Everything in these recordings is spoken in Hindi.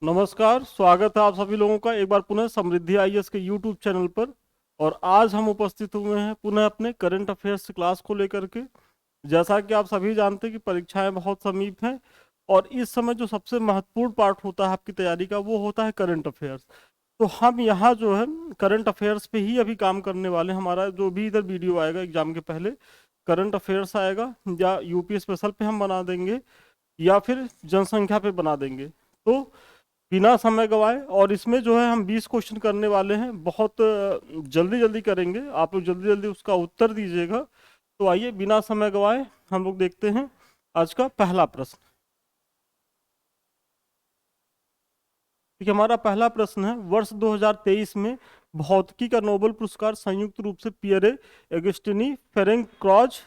नमस्कार, स्वागत है आप सभी लोगों का एक बार पुनः समृद्धि आईएएस के यूट्यूब चैनल पर। और आज हम उपस्थित हुए हैं पुनः अपने करंट अफेयर्स क्लास को लेकर के। जैसा कि आप सभी जानते हैं कि परीक्षाएं बहुत समीप हैं और इस समय जो सबसे महत्वपूर्ण पार्ट होता है आपकी तैयारी का वो होता है करंट अफेयर्स। तो हम यहाँ जो है करंट अफेयर्स पे ही अभी काम करने वाले हैं। हमारा जो भी इधर वीडियो आएगा एग्जाम के पहले करंट अफेयर्स आएगा, या यूपी स्पेशल पे हम बना देंगे या फिर जनसंख्या पे बना देंगे। तो बिना समय गवाए, और इसमें जो है हम 20 क्वेश्चन करने वाले हैं, बहुत जल्दी जल्दी करेंगे, आप लोग जल्दी जल्दी उसका उत्तर दीजिएगा। तो आइए बिना समय गवाए हम लोग देखते हैं आज का पहला प्रश्न। देखिए हमारा पहला प्रश्न है, वर्ष 2023 में भौतिकी का नोबेल पुरस्कार संयुक्त रूप से पियरे एगस्टिनी, फेरेंक क्रॉच,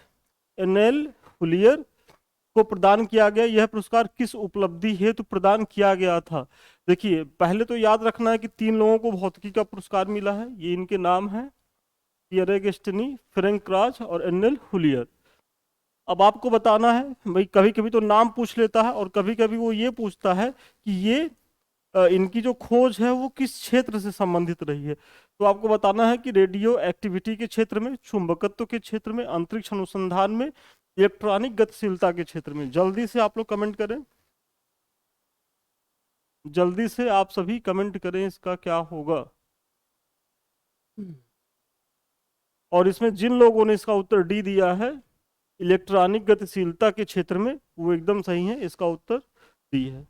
एनेल हुलियर को प्रदान किया गया। यह पुरस्कार किस उपलब्धि हेतु प्रदान किया गया था? देखिए पहले तो याद रखना है कि 3 लोगों को भौतिकी का पुरस्कार मिला है। ये इनके नाम हैं, पियरे एगस्टिनी, फ्रैंक क्रॉच और एनेल हुलियर। अब आपको बताना है भाई, कभी कभी तो नाम पूछ लेता है और कभी कभी वो ये पूछता है कि ये इनकी जो खोज है वो किस क्षेत्र से संबंधित रही है। तो आपको बताना है कि रेडियो एक्टिविटी के क्षेत्र में, चुंबकत्व के क्षेत्र में, अंतरिक्ष अनुसंधान में, इलेक्ट्रॉनिक गतिशीलता के क्षेत्र में। जल्दी से आप लोग कमेंट करें, जल्दी से आप सभी कमेंट करें इसका क्या होगा। और इसमें जिन लोगों ने इसका उत्तर डी दिया है, इलेक्ट्रॉनिक गतिशीलता के क्षेत्र में, वो एकदम सही है, इसका उत्तर डी है।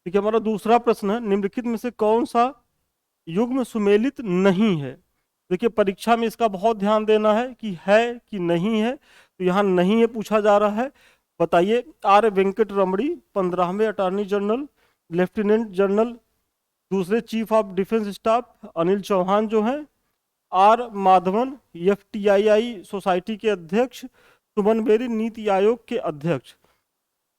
ठीक है, हमारा दूसरा प्रश्न है, निम्नलिखित में से कौन सा युग्म सुमेलित नहीं है? देखिए परीक्षा में इसका बहुत ध्यान देना है कि नहीं है। तो यहाँ नहीं है पूछा जा रहा है। बताइए, आर वेंकट रमणी 15वें अटॉर्नी जनरल, लेफ्टिनेंट जनरल, दूसरे chief of defence staff Anil Chauhan जो हैं, आर माधवन एफटीआई सोसाइटी के अध्यक्ष, सुमन बेरी नीति आयोग के अध्यक्ष।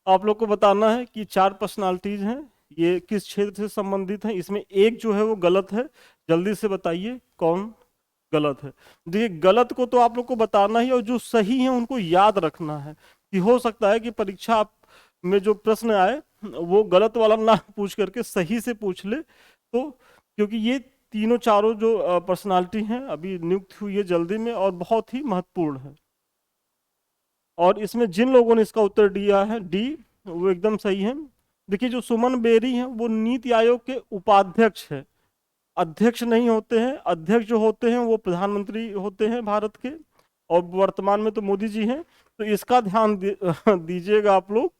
आप लोग को बताना है कि 4 पर्सनालिटीज हैं, ये किस क्षेत्र से संबंधित हैं। इसमें एक जो है वो गलत है, जल्दी से बताइए कौन गलत है। देखिए गलत को तो आप लोग को बताना ही, और जो सही है उनको याद रखना है। कि हो सकता है कि परीक्षा में जो प्रश्न आए वो गलत वाला ना पूछ करके सही से पूछ ले। तो क्योंकि ये तीनों चारों जो पर्सनालिटी हैं अभी नियुक्त हुई है जल्दी में और बहुत ही महत्वपूर्ण है। और इसमें जिन लोगों ने इसका उत्तर दिया है डी, वो एकदम सही है। देखिए जो सुमन बेरी हैं वो नीति आयोग के उपाध्यक्ष है, अध्यक्ष नहीं होते हैं। अध्यक्ष जो होते हैं वो प्रधानमंत्री होते हैं भारत के, और वर्तमान में तो मोदी जी हैं। तो इसका ध्यान दीजिएगा आप लोग।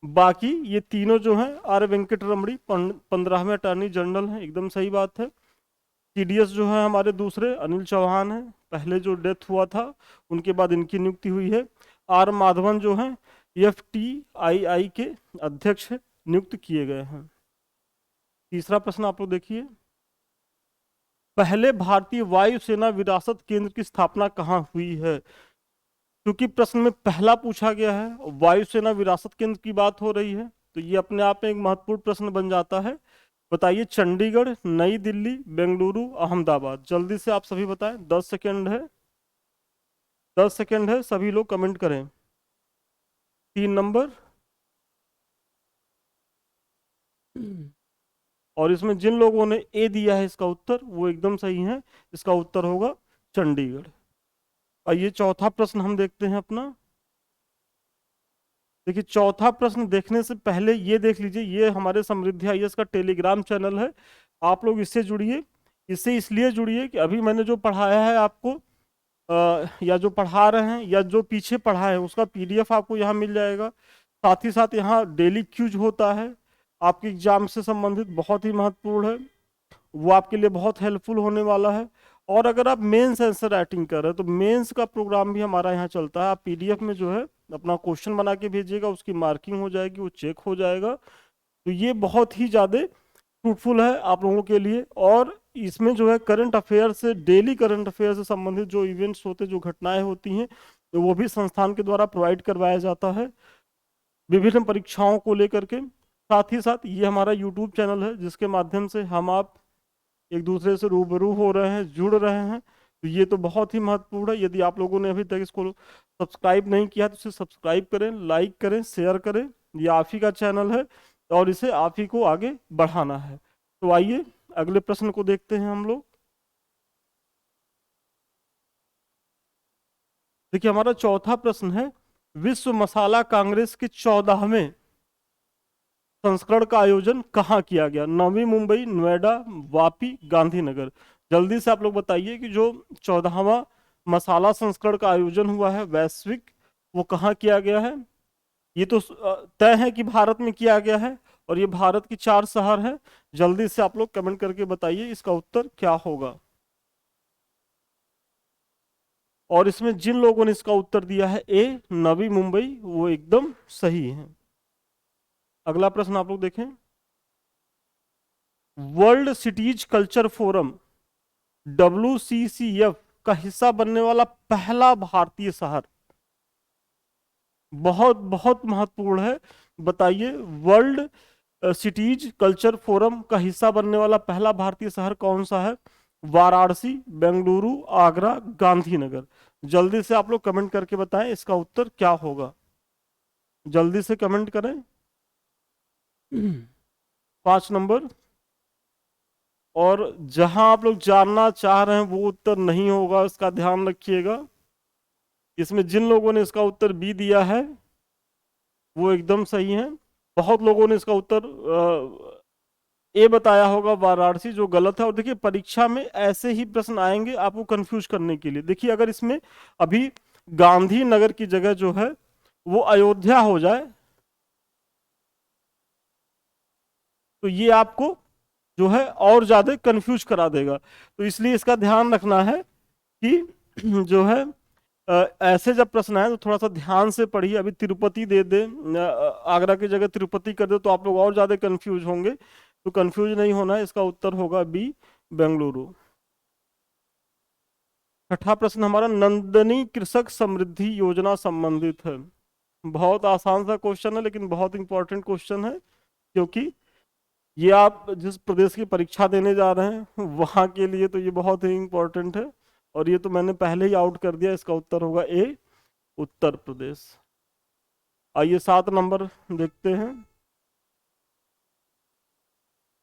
बाकी ये तीनों जो हैं, आर वेंकट रमणी 15वें अटॉर्नी जनरल हैं, एकदम सही बात है। टीडीएस जो है हमारे दूसरे अनिल चौहान हैं, पहले जो डेथ हुआ था उनके बाद इनकी नियुक्ति हुई है। आर माधवन जो हैं एफटीआई के अध्यक्ष नियुक्त किए गए हैं। तीसरा प्रश्न आप लोग देखिए, पहले भारतीय वायुसेना विरासत केंद्र की स्थापना कहाँ हुई है? क्योंकि प्रश्न में पहला पूछा गया है, वायुसेना विरासत केंद्र की बात हो रही है, तो ये अपने आप में एक महत्वपूर्ण प्रश्न बन जाता है। बताइए, चंडीगढ़, नई दिल्ली, बेंगलुरु, अहमदाबाद। जल्दी से आप सभी बताएं, 10 सेकेंड है, 10 सेकेंड है, सभी लोग कमेंट करें। 3 नंबर। और इसमें जिन लोगों ने ए दिया है इसका उत्तर, वो एकदम सही है, इसका उत्तर होगा चंडीगढ़। आइए चौथा प्रश्न हम देखते हैं अपना। देखिए चौथा प्रश्न देखने से पहले ये देख लीजिए, ये हमारे समृद्धि आईएएस का टेलीग्राम चैनल है, आप लोग इससे जुड़िए। इससे इसलिए जुड़िए कि अभी मैंने जो पढ़ाया है आपको, या जो पढ़ा रहे हैं या जो पीछे पढ़ा है उसका पीडीएफ आपको यहाँ मिल जाएगा। साथ ही साथ यहाँ डेली क्यूज होता है, आपके एग्जाम से संबंधित, बहुत ही महत्वपूर्ण है, वो आपके लिए बहुत हेल्पफुल होने वाला है। और अगर आप मेंस आंसर राइटिंग कर रहे हैं तो मेंस का प्रोग्राम भी हमारा यहाँ चलता है। आप पीडीएफ में जो है अपना क्वेश्चन बना के भेजिएगा, उसकी मार्किंग हो जाएगी, वो चेक हो जाएगा। तो ये बहुत ही ज़्यादा फ्रूटफुल है आप लोगों के लिए। और इसमें जो है करंट अफेयर से, डेली करंट अफेयर से संबंधित जो इवेंट्स होते हैं, जो घटनाएं होती हैं, तो वो भी संस्थान के द्वारा प्रोवाइड करवाया जाता है विभिन्न परीक्षाओं को लेकर के। साथ ही साथ ये हमारा यूट्यूब चैनल है जिसके माध्यम से हम आप एक दूसरे से रूबरू हो रहे हैं, जुड़ रहे हैं। तो ये तो बहुत ही महत्वपूर्ण है। यदि आप लोगों ने अभी तक इसको सब्सक्राइब नहीं किया तो इसे सब्सक्राइब करें, लाइक करें, शेयर करें। ये आप ही का चैनल है और इसे आप ही को आगे बढ़ाना है। तो आइए अगले प्रश्न को देखते हैं हम लोग। देखिए हमारा चौथा प्रश्न है, विश्व मसाला कांग्रेस के 14वें संस्करण का आयोजन कहाँ किया गया? नवी मुंबई, नोएडा, वापी, गांधीनगर। जल्दी से आप लोग बताइए कि जो 14वां मसाला संस्करण का आयोजन हुआ है वैश्विक, वो कहाँ किया गया है? ये तो तय है कि भारत में किया गया है और ये भारत की 4 शहर है। जल्दी से आप लोग कमेंट करके बताइए इसका उत्तर क्या होगा। और इसमें जिन लोगों ने इसका उत्तर दिया है ए नवी मुंबई, वो एकदम सही है। अगला प्रश्न आप लोग देखें, world cities culture forum WCCF का हिस्सा बनने वाला पहला भारतीय शहर। बहुत बहुत महत्वपूर्ण है, बताइए वर्ल्ड सिटीज कल्चर फोरम का हिस्सा बनने वाला पहला भारतीय शहर कौन सा है? वाराणसी, बेंगलुरु, आगरा, गांधीनगर। जल्दी से आप लोग कमेंट करके बताएं इसका उत्तर क्या होगा। जल्दी से कमेंट करें। 5 नंबर। और जहां आप लोग जानना चाह रहे हैं वो उत्तर नहीं होगा, इसका ध्यान रखिएगा। इसमें जिन लोगों ने इसका उत्तर बी दिया है वो एकदम सही है। बहुत लोगों ने इसका उत्तर ए बताया होगा वाराणसी, जो गलत है। और देखिए परीक्षा में ऐसे ही प्रश्न आएंगे आपको कंफ्यूज करने के लिए। देखिए अगर इसमें अभी गांधीनगर की जगह जो है वो अयोध्या हो जाए तो ये आपको जो है और ज्यादा कंफ्यूज करा देगा। तो इसलिए इसका ध्यान रखना है कि जो है ऐसे जब प्रश्न आए तो थोड़ा सा ध्यान से पढ़िए। अभी तिरुपति दे दे, आगरा की जगह तिरुपति कर दे तो आप लोग और ज्यादा कंफ्यूज होंगे। तो कंफ्यूज नहीं होना है, इसका उत्तर होगा बी बेंगलुरु। छठा प्रश्न हमारा नंदनी कृषक समृद्धि योजना संबंधित है। बहुत आसान सा क्वेश्चन है लेकिन बहुत इंपॉर्टेंट क्वेश्चन है, क्योंकि ये आप जिस प्रदेश की परीक्षा देने जा रहे हैं वहां के लिए तो ये बहुत ही इंपॉर्टेंट है। और ये तो मैंने पहले ही आउट कर दिया, इसका उत्तर होगा ए उत्तर प्रदेश। आइए 7 नंबर देखते हैं।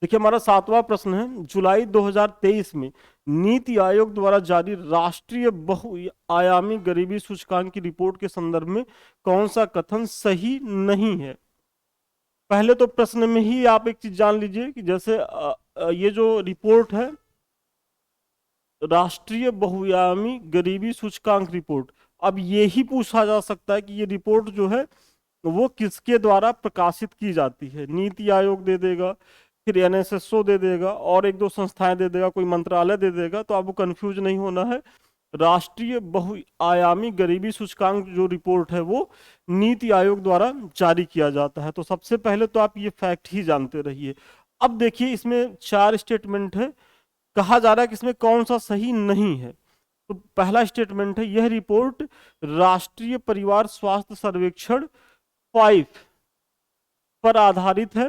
देखिए हमारा 7वां प्रश्न है, जुलाई 2023 में नीति आयोग द्वारा जारी राष्ट्रीय बहुआयामी गरीबी सूचकांक की रिपोर्ट के संदर्भ में कौन सा कथन सही नहीं है? पहले तो प्रश्न में ही आप एक चीज जान लीजिए कि जैसे ये जो रिपोर्ट है राष्ट्रीय बहुआयामी गरीबी सूचकांक रिपोर्ट, अब ये ही पूछा जा सकता है कि ये रिपोर्ट जो है वो किसके द्वारा प्रकाशित की जाती है। नीति आयोग दे देगा, फिर NSSO दे देगा और एक दो संस्थाएं दे देगा, कोई मंत्रालय दे देगा, तो आपको कंफ्यूज नहीं होना है। राष्ट्रीय बहुआयामी गरीबी सूचकांक जो रिपोर्ट है वो नीति आयोग द्वारा जारी किया जाता है। तो सबसे पहले तो आप ये फैक्ट ही जानते रहिए। अब देखिए इसमें 4 स्टेटमेंट है, कहा जा रहा है कि इसमें कौन सा सही नहीं है। तो पहला स्टेटमेंट है, यह रिपोर्ट राष्ट्रीय परिवार स्वास्थ्य सर्वेक्षण 5 पर आधारित है।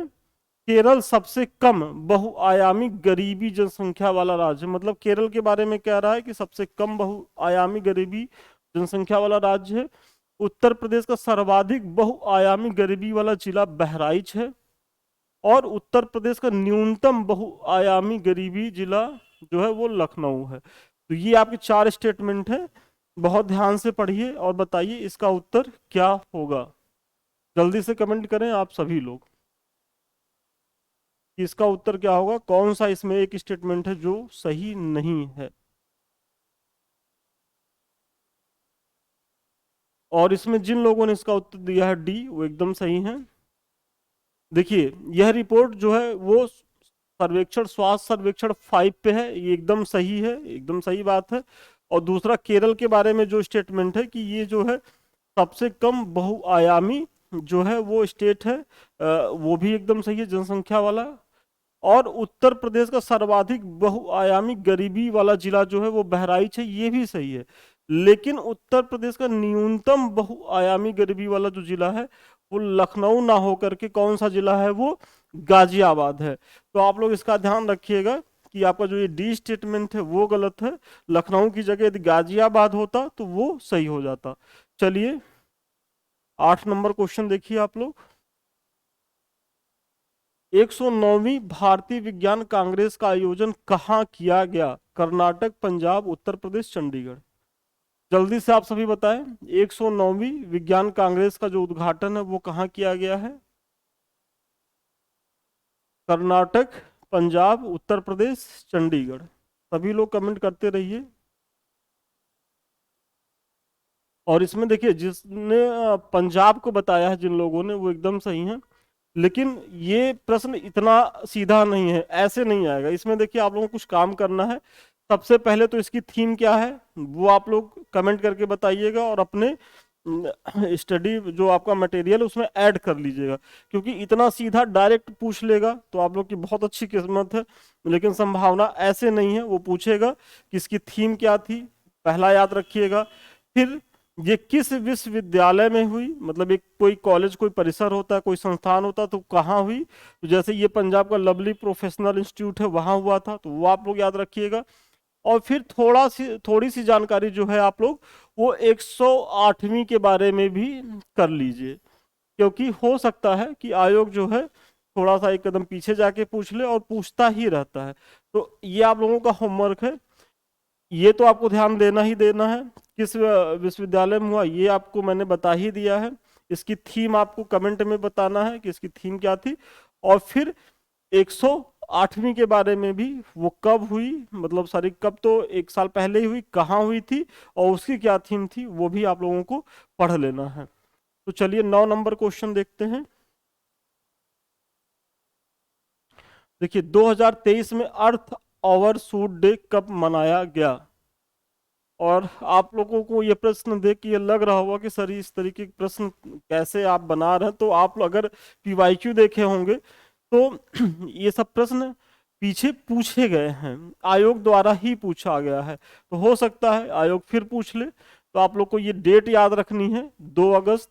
केरल सबसे कम बहुआयामी गरीबी जनसंख्या वाला राज्य, मतलब केरल के बारे में कह रहा है कि सबसे कम बहुआयामी गरीबी जनसंख्या वाला राज्य है। उत्तर प्रदेश का सर्वाधिक बहुआयामी गरीबी वाला जिला बहराइच है और उत्तर प्रदेश का न्यूनतम बहुआयामी गरीबी जिला जो है वो लखनऊ है। तो ये आपके 4 स्टेटमेंट है, बहुत ध्यान से पढ़िए और बताइए इसका उत्तर क्या होगा। जल्दी से कमेंट करें आप सभी लोग कि इसका उत्तर क्या होगा, कौन सा इसमें एक स्टेटमेंट है जो सही नहीं है। और इसमें जिन लोगों ने इसका उत्तर दिया है डी, वो एकदम सही है। देखिए यह रिपोर्ट जो है वो सर्वेक्षण स्वास्थ्य सर्वेक्षण 5 पे है, ये एकदम सही है, एकदम सही बात है। और दूसरा केरल के बारे में जो स्टेटमेंट है कि ये जो है सबसे कम बहुआयामी जो है वो स्टेट है, वो भी एकदम सही है जनसंख्या वाला। और उत्तर प्रदेश का सर्वाधिक बहुआयामी गरीबी वाला जिला जो है वो बहराइच है, ये भी सही है। लेकिन उत्तर प्रदेश का न्यूनतम बहुआयामी गरीबी वाला जो जिला है वो लखनऊ ना होकर के कौन सा जिला है, वो गाजियाबाद है। तो आप लोग इसका ध्यान रखिएगा कि आपका जो ये डी स्टेटमेंट है वो गलत है। लखनऊ की जगह यदि गाजियाबाद होता तो वो सही हो जाता। चलिए 8 नंबर क्वेश्चन देखिए आप लोग। 109वीं भारतीय विज्ञान कांग्रेस का आयोजन कहाँ किया गया? कर्नाटक, पंजाब, उत्तर प्रदेश, चंडीगढ़। जल्दी से आप सभी बताएं, 109वीं विज्ञान कांग्रेस का जो उद्घाटन है वो कहाँ किया गया है? कर्नाटक, पंजाब, उत्तर प्रदेश, चंडीगढ़। सभी लोग कमेंट करते रहिए। और इसमें देखिए जिसने पंजाब को बताया है जिन लोगों ने, वो एकदम सही है। लेकिन ये प्रश्न इतना सीधा नहीं है, ऐसे नहीं आएगा। इसमें देखिए आप लोगों को कुछ काम करना है। सबसे पहले तो इसकी थीम क्या है वो आप लोग कमेंट करके बताइएगा, और अपने स्टडी जो आपका मटेरियल उसमें ऐड कर लीजिएगा। क्योंकि इतना सीधा डायरेक्ट पूछ लेगा तो आप लोग की बहुत अच्छी किस्मत है, लेकिन संभावना ऐसे नहीं है। वो पूछेगा कि इसकी थीम क्या थी, पहला याद रखिएगा। फिर ये किस विश्वविद्यालय में हुई, मतलब एक कोई कॉलेज, कोई परिसर होता है, कोई संस्थान होता है, तो कहाँ हुई। तो जैसे ये पंजाब का लवली प्रोफेशनल इंस्टीट्यूट है, वहाँ हुआ था, तो वो आप लोग याद रखिएगा। और फिर थोड़ी सी जानकारी जो है आप लोग वो 108वीं के बारे में भी कर लीजिए। क्योंकि हो सकता है कि आयोग जो है थोड़ा सा एक कदम पीछे जाके पूछ ले, और पूछता ही रहता है। तो ये आप लोगों का होमवर्क है। ये तो आपको ध्यान देना ही देना है। किस विश्वविद्यालय में हुआ ये आपको मैंने बता ही दिया है। इसकी थीम आपको कमेंट में बताना है कि इसकी थीम क्या थी। और फिर 108वीं के बारे में भी, वो कब हुई, मतलब सारी कब तो 1 साल पहले ही हुई, कहाँ हुई थी और उसकी क्या थीम थी, वो भी आप लोगों को पढ़ लेना है। तो चलिए 9 नंबर क्वेश्चन देखते हैं। देखिए 2023 में अर्थ ओवरशूट डे कब मनाया गया? और आप लोगों को ये प्रश्न देख के ये लग रहा होगा कि सर इस तरीके के प्रश्न कैसे आप बना रहे हैं। तो आप लोग अगर पीवाईक्यू देखे होंगे तो ये सब प्रश्न पीछे पूछे गए हैं, आयोग द्वारा ही पूछा गया है। तो हो सकता है आयोग फिर पूछ ले। तो आप लोग को ये डेट याद रखनी है, 2 अगस्त,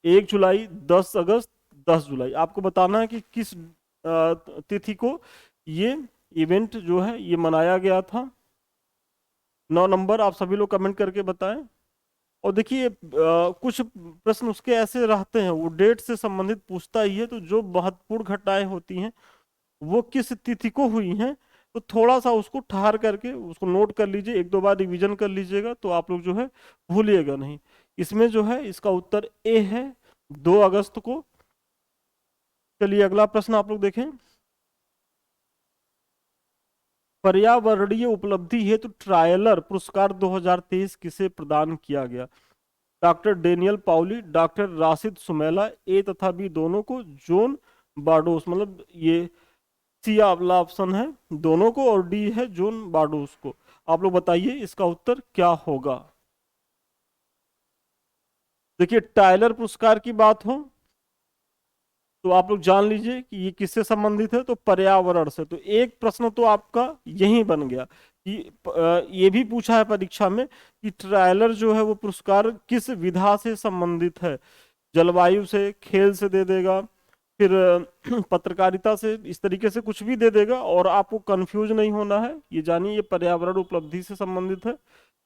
1 जुलाई, 10 अगस्त, 10 जुलाई। आपको बताना है कि किस तिथि को ये इवेंट जो है ये मनाया गया था। 9 नंबर आप सभी लोग कमेंट करके बताएं। और देखिए कुछ प्रश्न उसके ऐसे रहते हैं, वो डेट से संबंधित पूछता ही है। तो जो महत्वपूर्ण घटनाएं होती हैं वो किस तिथि को हुई हैं, तो थोड़ा सा उसको ठहर करके उसको नोट कर लीजिए, 1-2 बार रिवीजन कर लीजिएगा, तो आप लोग जो है भूलिएगा नहीं। इसमें जो है इसका उत्तर ए है, 2 अगस्त को। चलिए अगला प्रश्न आप लोग देखें। पर्यावरणीय उपलब्धि हेतु ट्रायलर पुरस्कार 2023 किसे प्रदान किया गया? Doctor Daniel Pauly, doctor Rashid Sumaila, A तथा बी दोनों को, जोन बार्डोस, मतलब ये सी वाला ऑप्शन है दोनों को, और डी है जोन बार्डोस को। आप लोग बताइए इसका उत्तर क्या होगा। देखिए टाइलर पुरस्कार की बात हो तो आप लोग जान लीजिए कि ये किससे संबंधित है, तो पर्यावरण से। तो एक प्रश्न तो आपका यही बन गया कि ये भी पूछा है परीक्षा में कि ट्रायलर जो है वो पुरस्कार किस विधा से संबंधित है। जलवायु से, खेल से दे देगा, फिर पत्रकारिता से, इस तरीके से कुछ भी दे देगा। और आपको कंफ्यूज नहीं होना है, ये जानिए ये पर्यावरण उपलब्धि से संबंधित है।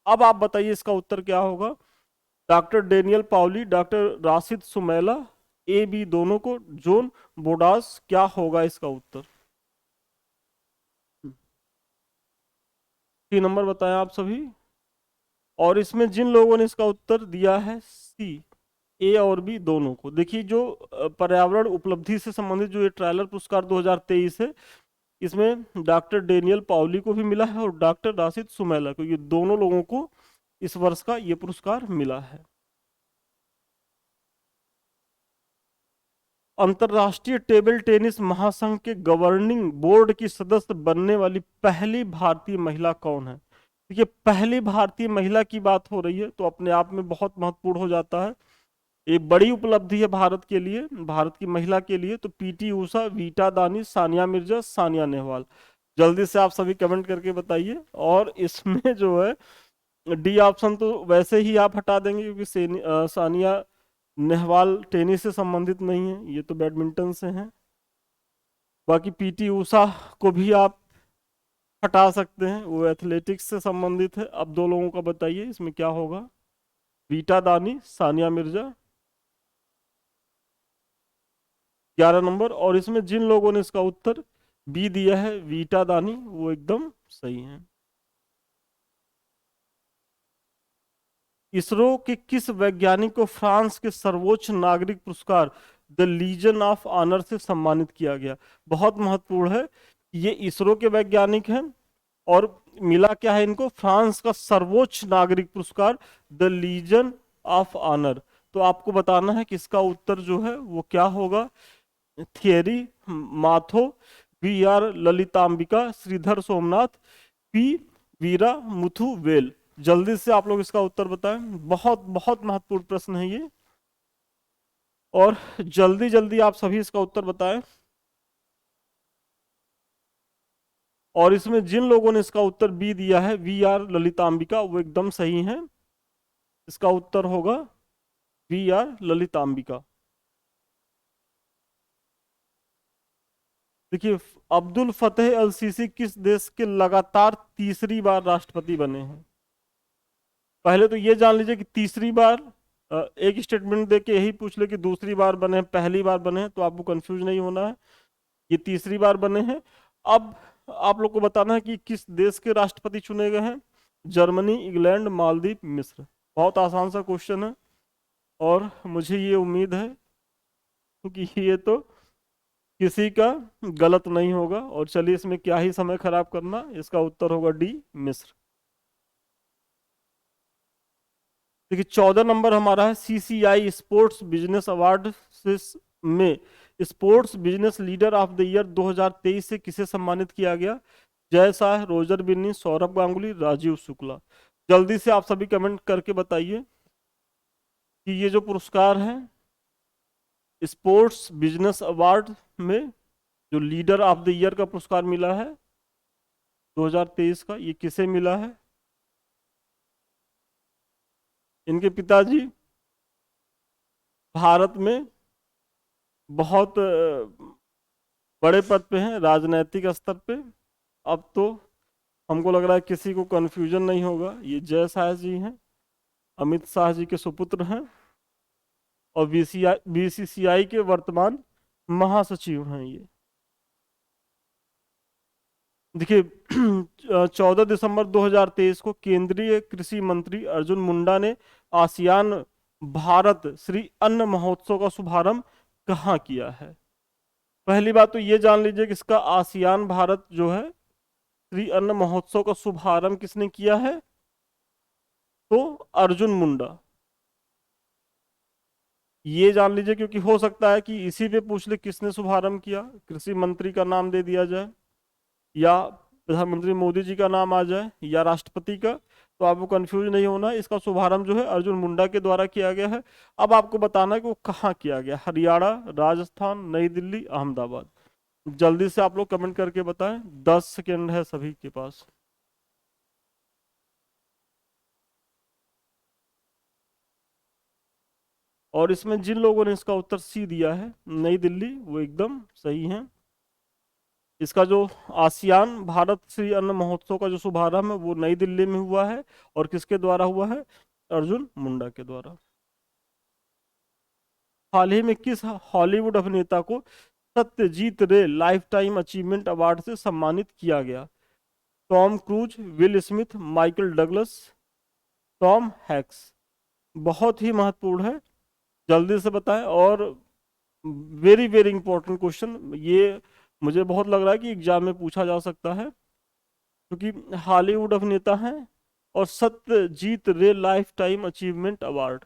अब आप बताइए इसका उत्तर क्या होगा। Doctor Daniel Pauly, doctor Rashid Sumaila, A B दोनों को, जोन बोडास, क्या होगा इसका उत्तर? 3 नंबर बताएं आप सभी। और इसमें जिन लोगों ने इसका उत्तर दिया है सी, ए और बी दोनों को, देखिए जो पर्यावरण उपलब्धि से संबंधित जो ये ट्रायलर पुरस्कार 2023 है, इसमें डॉक्टर डेनियल पाउली को भी मिला है और डॉक्टर राशिद सुमेला को, ये दोनों लोगों को इस वर्ष का ये पुरस्कार मिला है। अंतरराष्ट्रीय टेबल टेनिस महासंघ के गवर्निंग बोर्ड की सदस्य बनने वाली पहली भारतीय महिला कौन है? देखिए पहली भारतीय महिला की बात हो रही है तो अपने आप में बहुत महत्वपूर्ण हो जाता है। एक बड़ी उपलब्धि है भारत के लिए, भारत की महिला के लिए। तो पीटी उषा, वीटा दानी, सानिया मिर्जा, सानिया नेहवाल। जल्दी से आप सभी कमेंट करके बताइए। और इसमें जो है डी ऑप्शन तो वैसे ही आप हटा देंगे, क्योंकि सानिया नेहवाल टेनिस से संबंधित नहीं है, ये तो बैडमिंटन से हैं। बाकी पीटी उषा को भी आप हटा सकते हैं, वो एथलेटिक्स से संबंधित है। अब दो लोगों का बताइए इसमें क्या होगा। वीटा दानी, सानिया मिर्जा। 11 नंबर। और इसमें जिन लोगों ने इसका उत्तर बी दिया है, वीटा दानी, वो एकदम सही है। इसरो के किस वैज्ञानिक को फ्रांस के सर्वोच्च नागरिक पुरस्कार द लीजन ऑफ ऑनर से सम्मानित किया गया? बहुत महत्वपूर्ण है। ये इसरो के वैज्ञानिक हैं और मिला क्या है इनको? फ्रांस का सर्वोच्च नागरिक पुरस्कार द लीजन ऑफ ऑनर। तो आपको बताना है कि इसका उत्तर जो है वो क्या होगा। Thierry Mathou, V R Lalithambika, Sreedhar Somanath, P Veeramuthuvel. जल्दी से आप लोग इसका उत्तर बताएं। बहुत बहुत महत्वपूर्ण प्रश्न है ये, और जल्दी जल्दी आप सभी इसका उत्तर बताएं। और इसमें जिन लोगों ने इसका उत्तर बी दिया है, वी आर ललितांबिका, वो एकदम सही है। इसका उत्तर होगा वी आर ललितांबिका। देखिए, अब्दुल फतेह अल सीसी किस देश के लगातार तीसरी बार राष्ट्रपति बने हैं? पहले तो ये जान लीजिए कि तीसरी बार, एक स्टेटमेंट दे के यही पूछ ले कि दूसरी बार बने हैं, पहली बार बने हैं, तो आपको कंफ्यूज नहीं होना है। ये तीसरी बार बने हैं। अब आप लोग को बताना है कि किस देश के राष्ट्रपति चुने गए हैं। जर्मनी, इंग्लैंड, मालदीव, मिस्र। बहुत आसान सा क्वेश्चन है, और मुझे ये उम्मीद है क्योंकि ये तो किसी का गलत नहीं होगा। और चलिए, इसमें क्या ही समय खराब करना, इसका उत्तर होगा डी, मिस्र। देखिए, 14 नंबर हमारा है सीसीआई स्पोर्ट्स बिजनेस अवार्ड में sports business leader of the year 2023 से किसे सम्मानित किया गया? जय शाह, रोजर बिन्नी, सौरभ गांगुली, राजीव शुक्ला। जल्दी से आप सभी कमेंट करके बताइए कि ये जो पुरस्कार है स्पोर्ट्स बिजनेस अवार्ड में, जो लीडर ऑफ द ईयर का पुरस्कार मिला है 2023 का, ये किसे मिला है? इनके पिताजी भारत में बहुत बड़े पद पे हैं, राजनैतिक स्तर पे। अब तो हमको लग रहा है किसी को कंफ्यूजन नहीं होगा, ये जय शाह जी हैं, अमित शाह जी के सुपुत्र हैं, और बीसीसीआई के वर्तमान महासचिव हैं ये। देखिए, 14 दिसंबर 2023 को केंद्रीय कृषि मंत्री अर्जुन मुंडा ने आसियान भारत श्री अन्न महोत्सव का शुभारंभ कहाँ किया है? पहली बात तो ये जान लीजिए कि इसका आसियान भारत जो है श्री अन्न महोत्सव का शुभारंभ किसने किया है? तो अर्जुन मुंडा। ये जान लीजिए, क्योंकि हो सकता है कि इसी पे पूछ ले किसने शुभारंभ किया, कृषि मंत्री का नाम दे दिया जाए, या प्रधानमंत्री मोदी जी का नाम आ जाए, या राष्ट्रपति का। तो आपको कंफ्यूज नहीं होना, इसका शुभारंभ जो है अर्जुन मुंडा के द्वारा किया गया है। अब आपको बताना है कि वो कहाँ किया गया, हरियाणा, राजस्थान, नई दिल्ली, अहमदाबाद। जल्दी से आप लोग कमेंट करके बताएं, 10 सेकेंड है सभी के पास। और इसमें जिन लोगों ने इसका उत्तर सी दिया है, नई दिल्ली, वो एकदम सही है। इसका जो आसियान भारत श्री अन्न महोत्सव का जो शुभारंभ है वो नई दिल्ली में हुआ है, और किसके द्वारा हुआ है? अर्जुन मुंडा के द्वारा। हाल ही में किस हॉलीवुड अभिनेता को सत्यजीत रे लाइफ टाइम अचीवमेंट अवार्ड से सम्मानित किया गया? Tom cruise, will Smith, Michael Douglas, Tom hacks. बहुत ही महत्वपूर्ण है, जल्दी से बताएं। और वेरी वेरी इंपॉर्टेंट क्वेश्चन ये, मुझे बहुत लग रहा है कि एग्जाम में पूछा जा सकता है, क्योंकि हॉलीवुड अभिनेता हैं और सत्यजीत रे लाइफ टाइम अचीवमेंट अवार्ड।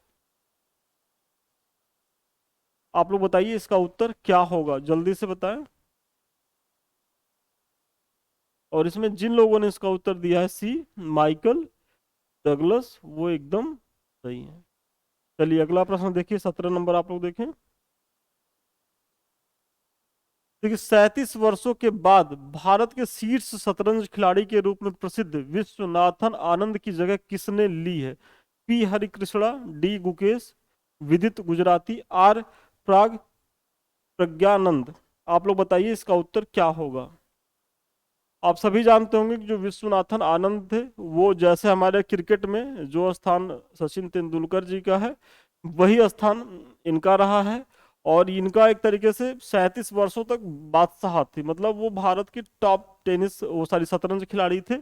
आप लोग बताइए इसका उत्तर क्या होगा, जल्दी से बताएं। और इसमें जिन लोगों ने इसका उत्तर दिया है सी, माइकल डगलस, वो एकदम सही है। चलिए, अगला प्रश्न देखिए, 17 नंबर आप लोग देखें। देखिए, 37 वर्षों के बाद भारत के शीर्ष शतरंज खिलाड़ी के रूप में प्रसिद्ध विश्वनाथन आनंद की जगह किसने ली है? पी हरिकृष्णा, डी गुकेश, विदित गुजराती, आर प्राग प्रज्ञानंद। आप लोग बताइए इसका उत्तर क्या होगा। आप सभी जानते होंगे कि जो विश्वनाथन आनंद थे, वो जैसे हमारे क्रिकेट में जो स्थान सचिन तेंदुलकर जी का है, वही स्थान इनका रहा है। और इनका एक तरीके से 37 वर्षों तक बादशाह थी, मतलब वो भारत के टॉप टेनिस, वो सारी शतरंज खिलाड़ी थे।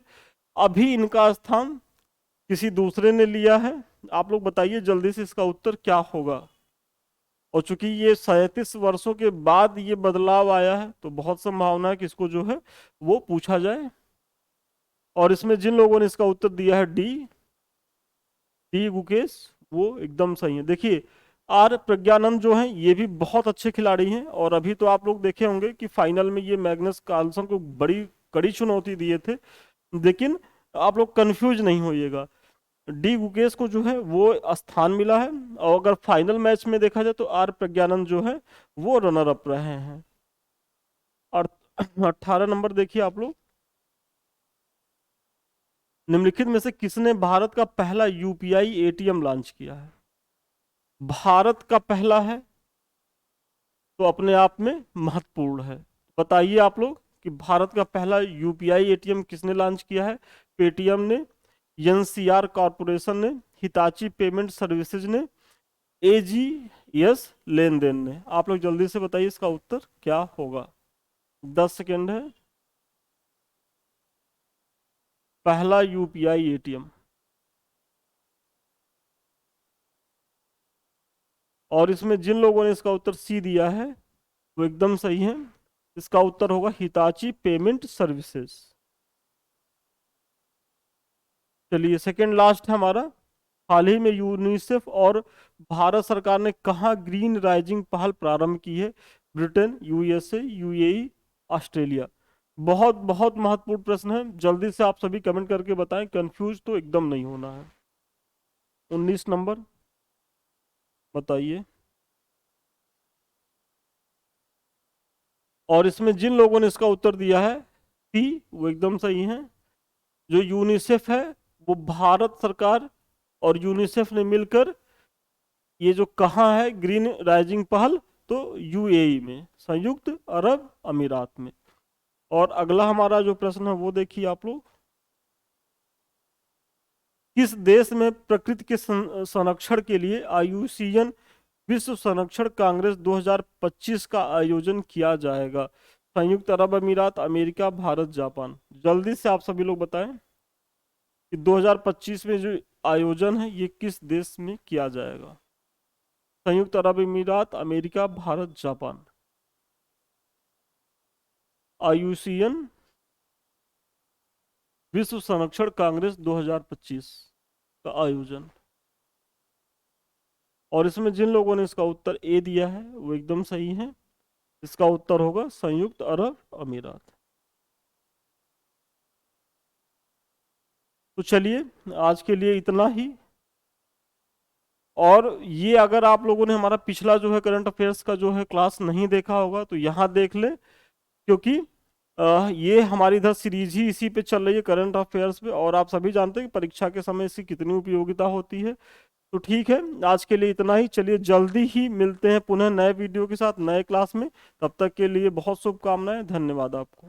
अभी इनका स्थान किसी दूसरे ने लिया है। आप लोग बताइए जल्दी से इसका उत्तर क्या होगा। और चूंकि ये 37 वर्षों के बाद ये बदलाव आया है, तो बहुत संभावना है कि इसको जो है वो पूछा जाए। और इसमें जिन लोगों ने इसका उत्तर दिया है डी, डी गुकेश, वो एकदम सही है। देखिए आर प्रज्ञानंद जो हैं ये भी बहुत अच्छे खिलाड़ी हैं, और अभी तो आप लोग देखे होंगे कि फाइनल में ये मैग्नस कार्लसन को बड़ी कड़ी चुनौती दिए थे। लेकिन आप लोग कंफ्यूज नहीं होइएगा, डी गुकेश को जो है वो स्थान मिला है। और अगर फाइनल मैच में देखा जाए तो आर प्रज्ञानंद जो है वो रनर अप रहे हैं। और 18 नंबर देखिए आप लोग, निम्नलिखित में से किसने भारत का पहला यूपीआई एटीएम लॉन्च किया है। भारत का पहला है तो अपने आप में महत्वपूर्ण है। बताइए आप लोग कि भारत का पहला यूपीआई एटीएम किसने लॉन्च किया है। पेटीएम ने, एनसीआर कॉरपोरेशन ने, हिताची पेमेंट सर्विसेज ने, एजीएस लेन देन ने। आप लोग जल्दी से बताइए इसका उत्तर क्या होगा। 10 सेकेंड है। पहला यूपीआई एटीएम, और इसमें जिन लोगों ने इसका उत्तर सी दिया है वो एकदम सही है। इसका उत्तर होगा हिताची पेमेंट सर्विसेज। चलिए सेकंड लास्ट है हमारा। हाल ही में यूनिसेफ और भारत सरकार ने कहाँ ग्रीन राइजिंग पहल प्रारंभ की है। Britain, USA, UAE, Australia. बहुत बहुत महत्वपूर्ण प्रश्न है, जल्दी से आप सभी कमेंट करके बताएं, कंफ्यूज तो एकदम नहीं होना है। 19 नंबर बताइए। और इसमें जिन लोगों ने इसका उत्तर दिया है सी, वो एकदम सही है। जो यूनिसेफ है वो भारत सरकार और यूनिसेफ ने मिलकर ये जो कहाँ है ग्रीन राइजिंग पहल, तो यूएई में, संयुक्त अरब अमीरात में। और अगला हमारा जो प्रश्न है वो देखिए आप लोग, किस देश में प्रकृति के संरक्षण के लिए आईयूसीएन विश्व संरक्षण कांग्रेस 2025 का आयोजन किया जाएगा। संयुक्त अरब अमीरात, अमेरिका, भारत, जापान। जल्दी से आप सभी लोग बताएं कि 2025 में जो आयोजन है ये किस देश में किया जाएगा। संयुक्त अरब अमीरात, अमेरिका, भारत, जापान। आईयूसीएन विश्व संरक्षण कांग्रेस 2025 का आयोजन। और इसमें जिन लोगों ने इसका उत्तर ए दिया है वो एकदम सही है। इसका उत्तर होगा संयुक्त अरब अमीरात। तो चलिए आज के लिए इतना ही। और ये अगर आप लोगों ने हमारा पिछला जो है करंट अफेयर्स का जो है क्लास नहीं देखा होगा तो यहाँ देख ले, क्योंकि ये हमारी इधर सीरीज ही इसी पे चल रही है करंट अफेयर्स पे। और आप सभी जानते हैं कि परीक्षा के समय इसकी कितनी उपयोगिता होती है। तो ठीक है, आज के लिए इतना ही। चलिए जल्दी ही मिलते हैं पुनः नए वीडियो के साथ नए क्लास में। तब तक के लिए बहुत शुभकामनाएं, धन्यवाद आपको।